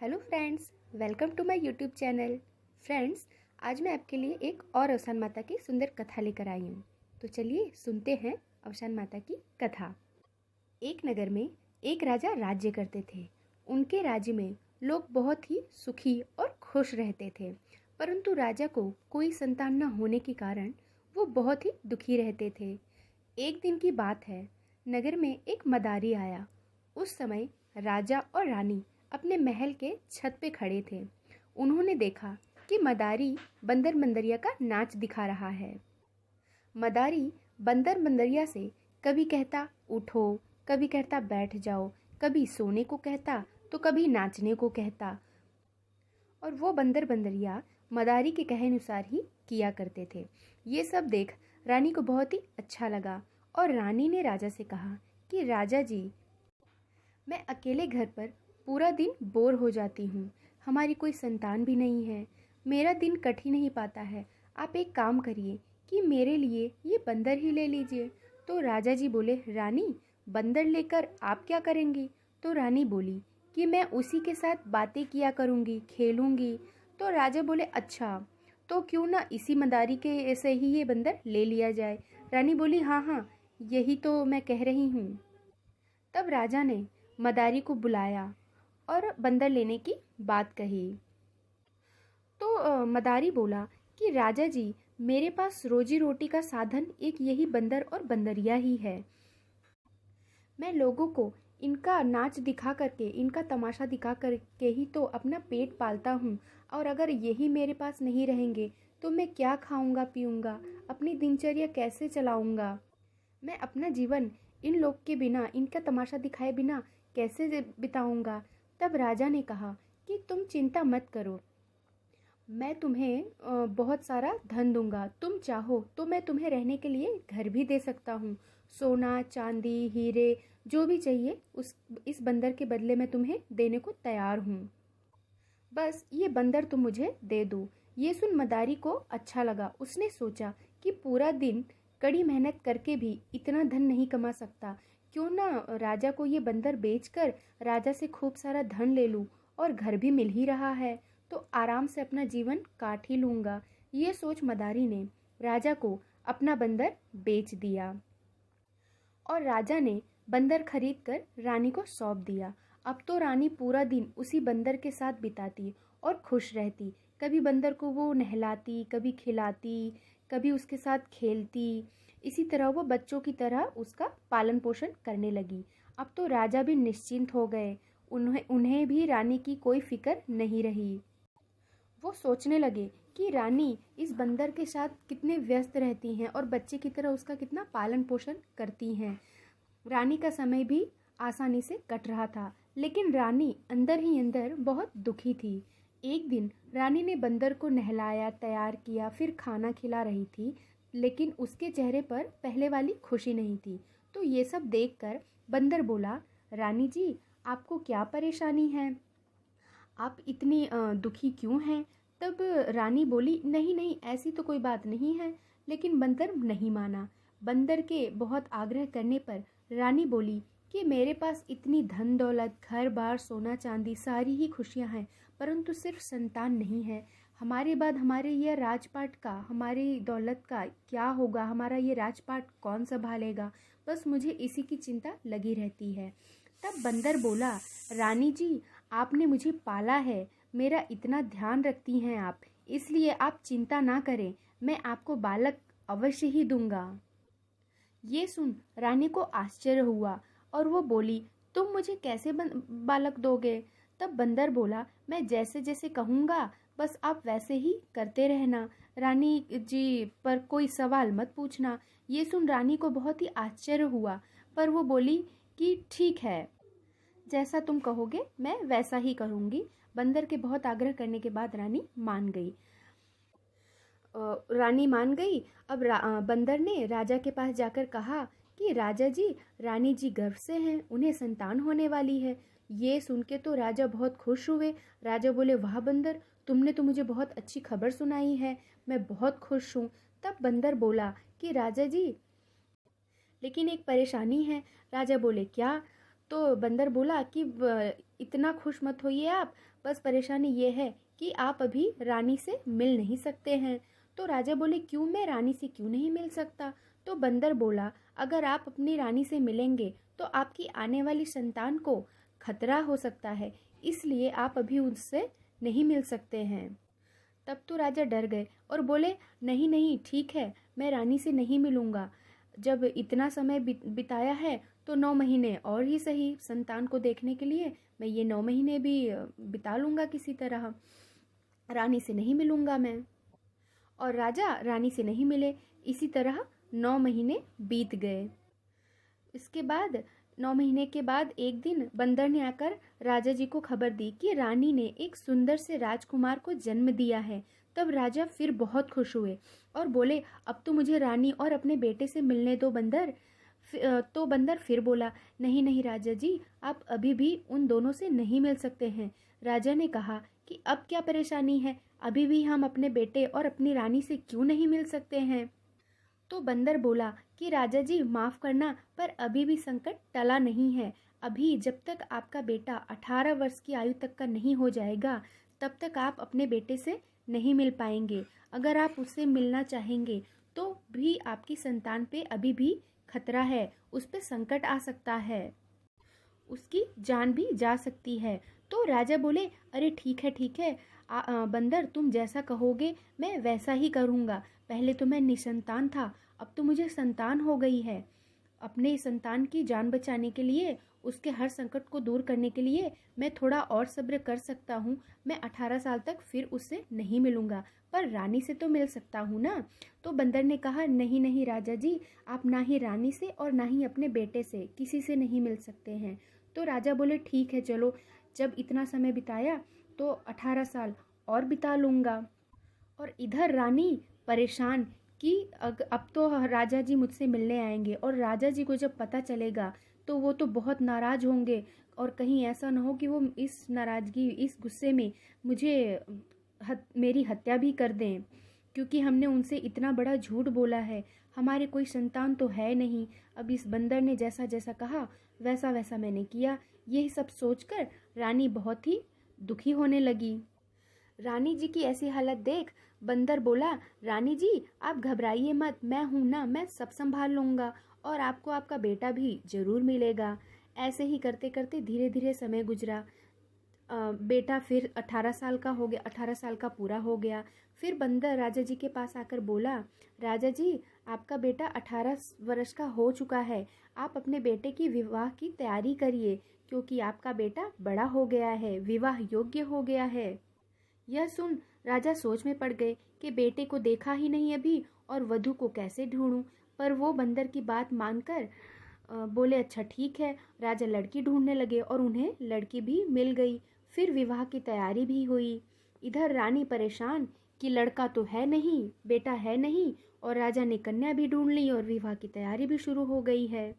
Hello friends, welcome to my YouTube channel. Friends, आज मैं आपके लिए एक और अवसान माता की सुंदर कथा लेकर आई हूँ। तो चलिए सुनते हैं अवसान माता की कथा। एक नगर में एक राजा राज्य करते थे। उनके राज्य में लोग बहुत ही सुखी और खुश रहते थे, परंतु राजा को कोई संतान न होने के कारण वो बहुत ही दुखी रहते थे। एक दिन की बात है, नगर में एक मदारी आया। उस समय राजा और रानी अपने महल के छत पे खड़े थे। उन्होंने देखा कि मदारी बंदर बंदरिया का नाच दिखा रहा है। मदारी बंदर बंदरिया से कभी कहता उठो, कभी कहता बैठ जाओ, कभी सोने को कहता तो कभी नाचने को कहता, और वो बंदर बंदरिया मदारी के कहे अनुसार ही किया करते थे। ये सब देख रानी को बहुत ही अच्छा लगा और रानी ने राजा से कहा कि राजा जी, मैं अकेले घर पर पूरा दिन बोर हो जाती हूँ। हमारी कोई संतान भी नहीं है, मेरा दिन कट ही नहीं पाता है। आप एक काम करिए कि मेरे लिए ये बंदर ही ले लीजिए। तो राजा जी बोले, रानी, बंदर लेकर आप क्या करेंगी? तो रानी बोली कि मैं उसी के साथ बातें किया करूँगी, खेलूँगी। तो राजा बोले, अच्छा, तो क्यों ना इसी मदारी के ऐसे ही ये बंदर ले लिया जाए। रानी बोली, हाँ हाँ, यही तो मैं कह रही हूँ। तब राजा ने मदारी को बुलाया और बंदर लेने की बात कही। तो मदारी बोला कि राजा जी, मेरे पास रोजी रोटी का साधन एक यही बंदर और बंदरिया ही है। मैं लोगों को इनका नाच दिखा करके, इनका तमाशा दिखा करके ही तो अपना पेट पालता हूँ, और अगर यही मेरे पास नहीं रहेंगे तो मैं क्या खाऊंगा पीऊंगा, अपनी दिनचर्या कैसे चलाऊंगा? मैं अपना जीवन इन लोग के बिना, इनका तमाशा दिखाए बिना कैसे बिताऊंगा? तब राजा ने कहा कि तुम चिंता मत करो, मैं तुम्हें बहुत सारा धन दूंगा। तुम चाहो तो मैं तुम्हें रहने के लिए घर भी दे सकता हूँ। सोना चांदी हीरे जो भी चाहिए उस इस बंदर के बदले में तुम्हें देने को तैयार हूँ। बस ये बंदर तुम मुझे दे दो। ये सुन मदारी को अच्छा लगा। उसने सोचा कि पूरा दिन कड़ी मेहनत करके भी इतना धन नहीं कमा सकता, क्यों ना राजा को ये बंदर बेचकर राजा से खूब सारा धन ले लूं, और घर भी मिल ही रहा है तो आराम से अपना जीवन काट ही लूंगा। ये सोच मदारी ने राजा को अपना बंदर बेच दिया, और राजा ने बंदर खरीद कर रानी को सौंप दिया। अब तो रानी पूरा दिन उसी बंदर के साथ बिताती और खुश रहती। कभी बंदर को वो नहलाती, कभी खिलाती, कभी उसके साथ खेलती। इसी तरह वो बच्चों की तरह उसका पालन पोषण करने लगी। अब तो राजा भी निश्चिंत हो गए। उन्हें उन्हें भी रानी की कोई फिक्र नहीं रही। वो सोचने लगे कि रानी इस बंदर के साथ कितने व्यस्त रहती हैं और बच्चे की तरह उसका कितना पालन पोषण करती हैं। रानी का समय भी आसानी से कट रहा था, लेकिन रानी अंदर ही अंदर बहुत दुखी थी। एक दिन रानी ने बंदर को नहलाया, तैयार किया, फिर खाना खिला रही थी, लेकिन उसके चेहरे पर पहले वाली खुशी नहीं थी। तो ये सब देखकर बंदर बोला, रानी जी, आपको क्या परेशानी है? आप इतनी दुखी क्यों हैं? तब रानी बोली, नहीं नहीं, ऐसी तो कोई बात नहीं है। लेकिन बंदर नहीं माना। बंदर के बहुत आग्रह करने पर रानी बोली कि मेरे पास इतनी धन दौलत, घर बार, सोना चांदी, सारी ही खुशियां हैं, परंतु सिर्फ संतान नहीं है। हमारे बाद हमारे ये राजपाट का, हमारी दौलत का क्या होगा? हमारा ये राजपाट कौन संभालेगा? बस मुझे इसी की चिंता लगी रहती है। तब बंदर बोला, रानी जी, आपने मुझे पाला है, मेरा इतना ध्यान रखती हैं आप, इसलिए आप चिंता ना करें, मैं आपको बालक अवश्य ही दूंगा। ये सुन रानी को आश्चर्य हुआ और वो बोली, तुम मुझे कैसे बालक दोगे? तब बंदर बोला, मैं जैसे जैसे कहूँगा बस आप वैसे ही करते रहना, रानी जी पर कोई सवाल मत पूछना। ये सुन रानी को बहुत ही आश्चर्य हुआ, पर वो बोली कि ठीक है, जैसा तुम कहोगे मैं वैसा ही करूँगी। बंदर के बहुत आग्रह करने के बाद रानी मान गई। रानी मान गई। अब बंदर ने राजा के पास जाकर कहा कि राजा जी, रानी जी गर्भ से हैं, उन्हें संतान होने वाली है। ये सुन के तो राजा बहुत खुश हुए। राजा बोले, वाह बंदर, तुमने तो मुझे बहुत अच्छी खबर सुनाई है, मैं बहुत खुश हूँ। तब बंदर बोला कि राजा जी, लेकिन एक परेशानी है। राजा बोले, क्या? तो बंदर बोला कि इतना खुश मत होइए आप, बस परेशानी ये है कि आप अभी रानी से मिल नहीं सकते हैं। तो राजा बोले क्यों, मैं रानी से क्यों नहीं मिल सकता? तो बंदर बोला अगर आप अपनी रानी से मिलेंगे तो आपकी आने वाली संतान को खतरा हो सकता है, इसलिए आप अभी उससे नहीं मिल सकते हैं। तब तो राजा डर गए और बोले नहीं नहीं ठीक है, मैं रानी से नहीं मिलूंगा। जब इतना समय बिताया है तो 9 महीने और ही सही संतान को देखने के लिए मैं ये 9 महीने भी बिता लूंगा किसी तरह, रानी से नहीं मिलूंगा मैं। और राजा रानी से नहीं मिले। इसी तरह 9 महीने बीत गए। इसके बाद 9 महीने के बाद एक दिन बंदर ने आकर राजा जी को खबर दी कि रानी ने एक सुंदर से राजकुमार को जन्म दिया है। तब राजा फिर बहुत खुश हुए और बोले अब तो मुझे रानी और अपने बेटे से मिलने दो बंदर। तो बंदर फिर बोला नहीं नहीं राजा जी, आप अभी भी उन दोनों से नहीं मिल सकते हैं। राजा ने कहा कि अब क्या परेशानी है, अभी भी हम अपने बेटे और अपनी रानी से क्यों नहीं मिल सकते हैं? तो बंदर बोला कि राजा जी माफ़ करना, पर अभी भी संकट टला नहीं है। अभी जब तक आपका बेटा 18 वर्ष की आयु तक का नहीं हो जाएगा तब तक आप अपने बेटे से नहीं मिल पाएंगे। अगर आप उससे मिलना चाहेंगे तो भी आपकी संतान पे अभी भी खतरा है, उस पर संकट आ सकता है, उसकी जान भी जा सकती है। तो राजा बोले अरे ठीक है बंदर, तुम जैसा कहोगे मैं वैसा ही करूँगा। पहले तो मैं निसंतान था, अब तो मुझे संतान हो गई है। अपने संतान की जान बचाने के लिए, उसके हर संकट को दूर करने के लिए मैं थोड़ा और सब्र कर सकता हूँ। मैं 18 साल तक फिर उससे नहीं मिलूँगा, पर रानी से तो मिल सकता हूँ ना। तो बंदर ने कहा नहीं नहीं राजा जी, आप ना ही रानी से और ना ही अपने बेटे से किसी से नहीं मिल सकते हैं। तो राजा बोले ठीक है चलो, जब इतना समय बिताया तो 18 साल और बिता लूँगा। और इधर रानी परेशान कि अब तो राजा जी मुझसे मिलने आएंगे और राजा जी को जब पता चलेगा तो वो तो बहुत नाराज़ होंगे, और कहीं ऐसा ना हो कि वो इस नाराज़गी इस गुस्से में मुझे मेरी हत्या भी कर दें, क्योंकि हमने उनसे इतना बड़ा झूठ बोला है। हमारे कोई संतान तो है नहीं। अब इस बंदर ने जैसा जैसा कहा वैसा वैसा मैंने किया। यही सब सोचकर रानी बहुत ही दुखी होने लगी। रानी जी की ऐसी हालत देख बंदर बोला रानी जी आप घबराइए मत, मैं हूँ ना, मैं सब संभाल लूँगा और आपको आपका बेटा भी ज़रूर मिलेगा। ऐसे ही करते करते धीरे धीरे समय गुजरा। बेटा फिर 18 साल का हो गया, 18 साल का पूरा हो गया। फिर बंदर राजा जी के पास आकर बोला राजा जी आपका बेटा 18 वर्ष का हो चुका है, आप अपने बेटे की विवाह की तैयारी करिए, क्योंकि आपका बेटा बड़ा हो गया है, विवाह योग्य हो गया है। यह सुन राजा सोच में पड़ गए कि बेटे को देखा ही नहीं अभी और वधू को कैसे ढूंढूं। पर वो बंदर की बात मानकर बोले अच्छा ठीक है। राजा लड़की ढूंढने लगे और उन्हें लड़की भी मिल गई। फिर विवाह की तैयारी भी हुई। इधर रानी परेशान कि लड़का तो है नहीं, बेटा है नहीं, और राजा ने कन्या भी ढूंढ ली और विवाह की तैयारी भी शुरू हो गई है।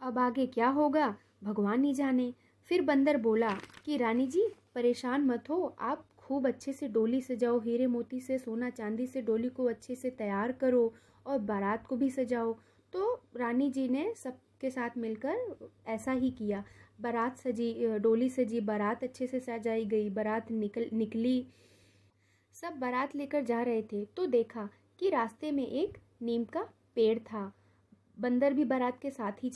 अब आगे क्या होगा भगवान ही जाने। फिर बंदर बोला कि रानी जी परेशान मत हो, आप खूब अच्छे से डोली सजाओ, हीरे मोती से सोना चांदी से डोली को अच्छे से तैयार करो और बारात को भी सजाओ। तो रानी जी ने सबके साथ मिलकर ऐसा ही किया। बारात सजी, डोली सजी, बारात अच्छे से सजाई गई, बारात निकली। सब बारात लेकर जा रहे थे तो देखा कि रास्ते में एक नीम का पेड़ था। बंदर भी बारात के साथ ही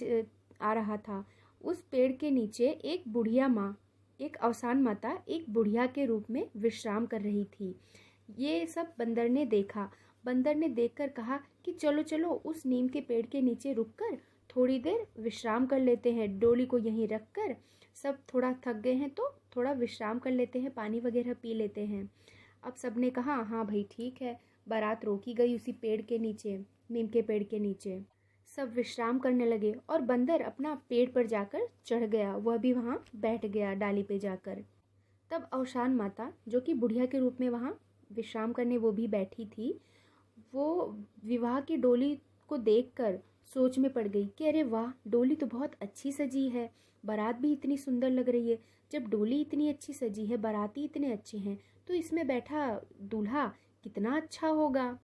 आ रहा था। उस पेड़ के नीचे एक बुढ़िया माँ, एक अवसान माता एक बुढ़िया के रूप में विश्राम कर रही थी। ये सब बंदर ने देखा। बंदर ने देखकर कहा कि चलो चलो उस नीम के पेड़ के नीचे रुककर थोड़ी देर विश्राम कर लेते हैं, डोली को यहीं रखकर सब थोड़ा थक गए हैं तो थोड़ा विश्राम कर लेते हैं, पानी वगैरह पी लेते हैं। अब सबने कहा हाँ भाई ठीक है। बारात रोकी गई उसी पेड़ के नीचे, नीम के पेड़ के नीचे। सब विश्राम करने लगे और बंदर अपना पेड़ पर जाकर चढ़ गया, वह भी वहाँ बैठ गया डाली पे जाकर। तब अवसान माता जो कि बुढ़िया के रूप में वहाँ विश्राम करने वो भी बैठी थी, वो विवाह की डोली को देखकर सोच में पड़ गई कि अरे वाह, डोली तो बहुत अच्छी सजी है, बारात भी इतनी सुंदर लग रही है। जब डोली इतनी अच्छी सजी है, बाराती इतने अच्छे हैं, तो इसमें बैठा दूल्हा कितना अच्छा होगा।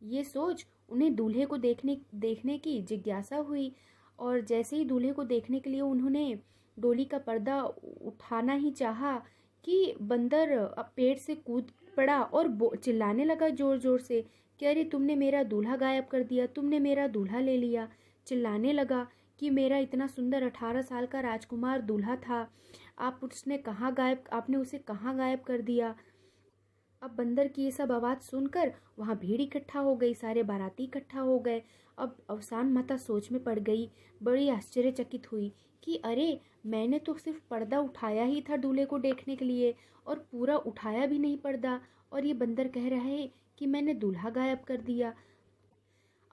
ये सोच उन्हें दूल्हे को देखने की जिज्ञासा हुई। और जैसे ही दूल्हे को देखने के लिए उन्होंने डोली का पर्दा उठाना ही चाहा कि बंदर पेड़ से कूद पड़ा और चिल्लाने लगा जोर जोर से कि अरे तुमने मेरा दूल्हा गायब कर दिया, तुमने मेरा दूल्हा ले लिया। चिल्लाने लगा कि मेरा इतना सुंदर 18 साल का राजकुमार दूल्हा था, आपने उसे कहाँ गायब कर दिया। अब बंदर की ये सब आवाज़ सुनकर वहाँ भीड़ इकट्ठा हो गई, सारे बाराती इकट्ठा हो गए। अब अवसान माता सोच में पड़ गई, बड़ी आश्चर्यचकित हुई कि अरे मैंने तो सिर्फ पर्दा उठाया ही था दूल्हे को देखने के लिए, और पूरा उठाया भी नहीं पर्दा, और ये बंदर कह रहा है कि मैंने दूल्हा गायब कर दिया।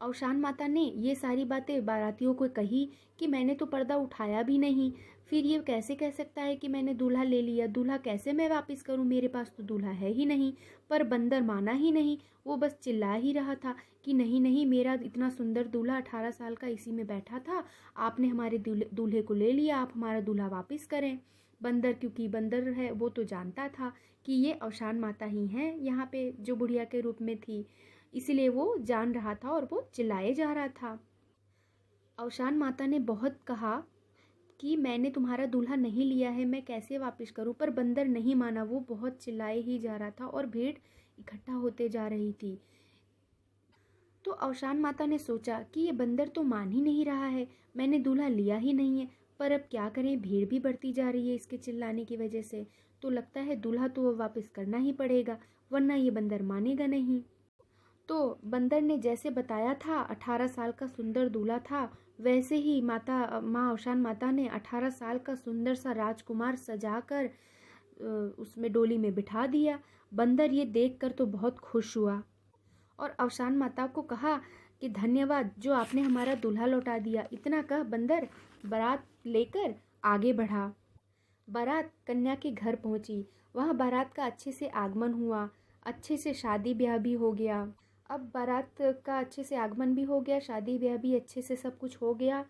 अवसान माता ने ये सारी बातें बारातियों को कही कि मैंने तो पर्दा उठाया भी नहीं, फिर ये कैसे कह सकता है कि मैंने दूल्हा ले लिया, दूल्हा कैसे मैं वापस करूं, मेरे पास तो दूल्हा है ही नहीं। पर बंदर माना ही नहीं, वो बस चिल्ला ही रहा था कि नहीं नहीं, मेरा इतना सुंदर दूल्हा 18 साल का इसी में बैठा था, आपने हमारे दूल्हे को ले लिया, आप हमारा दूल्हा वापस करें। बंदर क्योंकि बंदर है वो तो जानता था कि ये अवसान माता ही हैं यहाँ पे जो बुढ़िया के रूप में थी, इसलिए वो जान रहा था और वो चिल्लाए जा रहा था। अवसान माता ने बहुत कहा कि मैंने तुम्हारा दूल्हा नहीं लिया है, मैं कैसे वापस करूं, पर बंदर नहीं माना, वो बहुत चिल्लाए ही जा रहा था और भीड़ इकट्ठा होते जा रही थी। तो अवसान माता ने सोचा कि ये बंदर तो मान ही नहीं रहा है, मैंने दूल्हा लिया ही नहीं है, पर अब क्या करें, भीड़ भी बढ़ती जा रही है इसके चिल्लाने की वजह से, तो लगता है दूल्हा तो वापस करना ही पड़ेगा, वरना ये बंदर मानेगा नहीं। तो बंदर ने जैसे बताया था 18 साल का सुंदर दूल्हा था, वैसे ही माँ अवसान माता ने 18 साल का सुंदर सा राजकुमार सजाकर उसमें डोली में बिठा दिया। बंदर ये देखकर तो बहुत खुश हुआ और अवसान माता को कहा कि धन्यवाद जो आपने हमारा दूल्हा लौटा दिया। इतना कह बंदर बारात लेकर आगे बढ़ा। बारात कन्या के घर पहुंची, वहाँ बारात का अच्छे से आगमन हुआ, अच्छे से शादी ब्याह भी हो गया। अब बारात का अच्छे से आगमन भी हो गया, शादी ब्याह भी अच्छे से सब कुछ हो गया।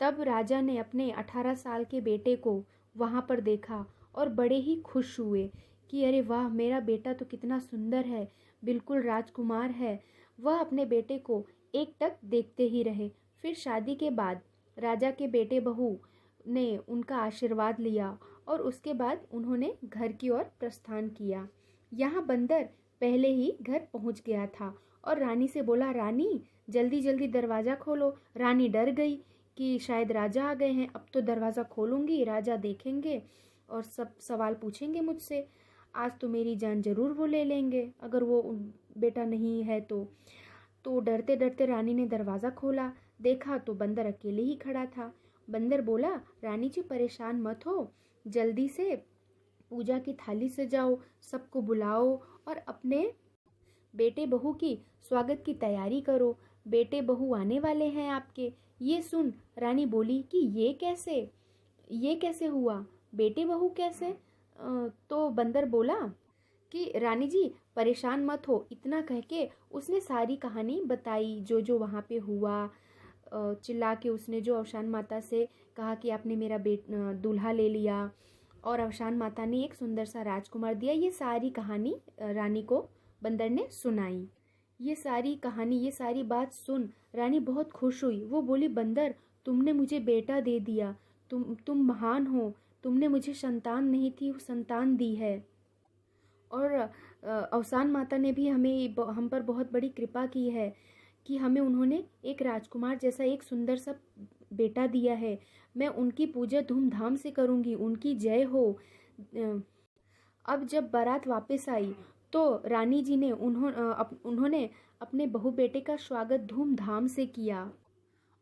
तब राजा ने अपने 18 साल के बेटे को वहाँ पर देखा और बड़े ही खुश हुए कि अरे वाह, मेरा बेटा तो कितना सुंदर है, बिल्कुल राजकुमार है। वह अपने बेटे को एकटक देखते ही रहे। फिर शादी के बाद राजा के बेटे बहू ने उनका आशीर्वाद लिया और उसके बाद उन्होंने घर की ओर प्रस्थान किया। यहाँ बंदर पहले ही घर पहुँच गया था और रानी से बोला, रानी जल्दी जल्दी दरवाज़ा खोलो। रानी डर गई कि शायद राजा आ गए हैं, अब तो दरवाज़ा खोलूंगी, राजा देखेंगे और सब सवाल पूछेंगे मुझसे, आज तो मेरी जान ज़रूर वो ले लेंगे अगर वो बेटा नहीं है तो डरते डरते रानी ने दरवाज़ा खोला, देखा तो बंदर अकेले ही खड़ा था। बंदर बोला, रानी जी परेशान मत हो, जल्दी से पूजा की थाली सजाओ, सबको बुलाओ और अपने बेटे बहू की स्वागत की तैयारी करो, बेटे बहू आने वाले हैं आपके। ये सुन रानी बोली कि ये कैसे हुआ, बेटे बहू कैसे? तो बंदर बोला कि रानी जी परेशान मत हो। इतना कह के उसने सारी कहानी बताई जो जो वहाँ पे हुआ। चिल्ला के उसने जो अवसान माता से कहा कि आपने मेरा दूल्हा ले लिया और अवसान माता ने एक सुंदर सा राजकुमार दिया। ये सारी कहानी रानी को बंदर ने सुनाई। ये सारी कहानी, ये सारी बात सुन रानी बहुत खुश हुई। वो बोली, बंदर तुमने मुझे बेटा दे दिया, तुम महान हो, तुमने मुझे संतान नहीं थी संतान दी है। और अवसान माता ने भी हम पर बहुत बड़ी कृपा की है कि हमें उन्होंने एक राजकुमार जैसा एक सुंदर सा बेटा दिया है। मैं उनकी पूजा धूमधाम से करूँगी, उनकी जय हो। अब जब बारात वापस आई तो रानी जी ने उन्होंने अपने बहू बेटे का स्वागत धूमधाम से किया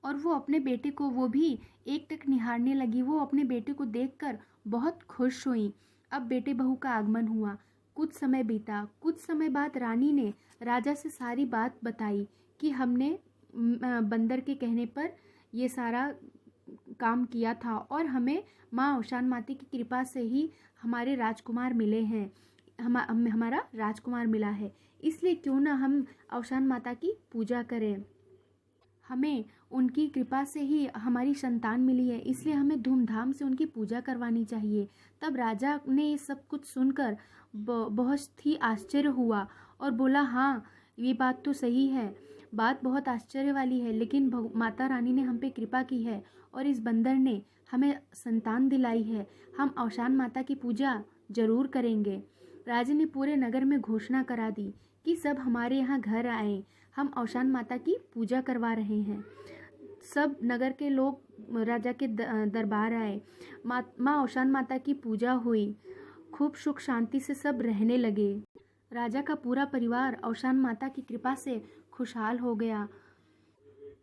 और वो अपने बेटे को वो भी एकटक निहारने लगी। वो अपने बेटे को देखकर बहुत खुश हुई। अब बेटे बहू का आगमन हुआ। कुछ समय बीता। कुछ समय बाद रानी ने राजा से सारी बात बताई कि हमने बंदर के कहने पर ये सारा काम किया था और हमें माँ अवसान माता की कृपा से ही हमारे राजकुमार मिले हैं, हमारा राजकुमार मिला है, इसलिए क्यों ना हम अवसान माता की पूजा करें। हमें उनकी कृपा से ही हमारी संतान मिली है, इसलिए हमें धूमधाम से उनकी पूजा करवानी चाहिए। तब राजा ने ये सब कुछ सुनकर बहुत ही आश्चर्य हुआ और बोला, हाँ ये बात तो सही है, बात बहुत आश्चर्य वाली है, लेकिन माता रानी ने हम पे कृपा की है और इस बंदर ने हमें संतान दिलाई है। हम औशान माता की पूजा जरूर करेंगे। राजा ने पूरे नगर में घोषणा करा दी कि सब हमारे यहाँ घर आए, हम औशान माता की पूजा करवा रहे हैं। सब नगर के लोग राजा के दरबार आए। माँ औशान माता की पूजा हुई। खूब सुख शांति से सब रहने लगे। राजा का पूरा परिवार औशान माता की कृपा से खुशहाल हो गया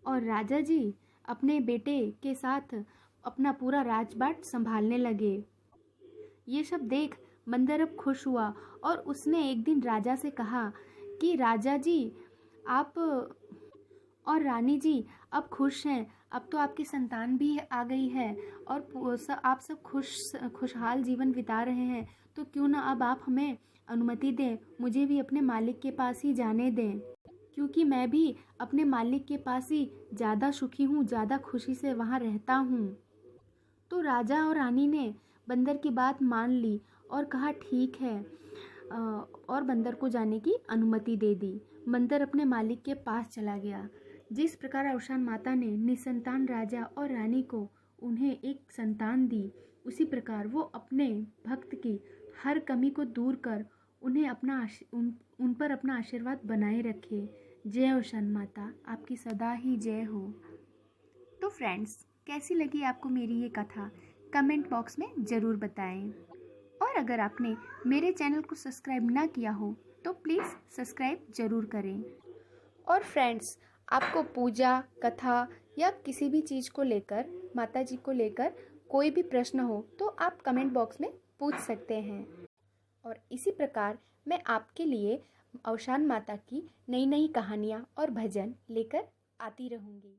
और राजा जी अपने बेटे के साथ अपना पूरा राजपाट संभालने लगे। ये सब देख बंदर अब खुश हुआ और उसने एक दिन राजा से कहा कि राजा जी आप और रानी जी अब खुश हैं, अब तो आपकी संतान भी आ गई है और आप सब खुशहाल जीवन बिता रहे हैं, तो क्यों ना अब आप हमें अनुमति दें, मुझे भी अपने मालिक के पास ही जाने दें, क्योंकि मैं भी अपने मालिक के पास ही ज़्यादा सुखी हूँ, ज़्यादा खुशी से वहाँ रहता हूँ। तो राजा और रानी ने बंदर की बात मान ली और कहा ठीक है, और बंदर को जाने की अनुमति दे दी। बंदर अपने मालिक के पास चला गया। जिस प्रकार औशान माता ने निसंतान राजा और रानी को उन्हें एक संतान दी, उसी प्रकार वो अपने भक्त की हर कमी को दूर कर उन्हें उन पर अपना आशीर्वाद बनाए रखे। जय औशान माता, आपकी सदा ही जय हो। तो फ्रेंड्स, कैसी लगी आपको मेरी ये कथा? कमेंट बॉक्स में ज़रूर बताएं। और अगर आपने मेरे चैनल को सब्सक्राइब ना किया हो तो प्लीज़ सब्सक्राइब ज़रूर करें। और फ्रेंड्स, आपको पूजा, कथा या किसी भी चीज़ को लेकर, माता जी को लेकर कोई भी प्रश्न हो तो आप कमेंट बॉक्स में पूछ सकते हैं। और इसी प्रकार मैं आपके लिए औशान माता की नई नई कहानियाँ और भजन लेकर आती रहूँगी।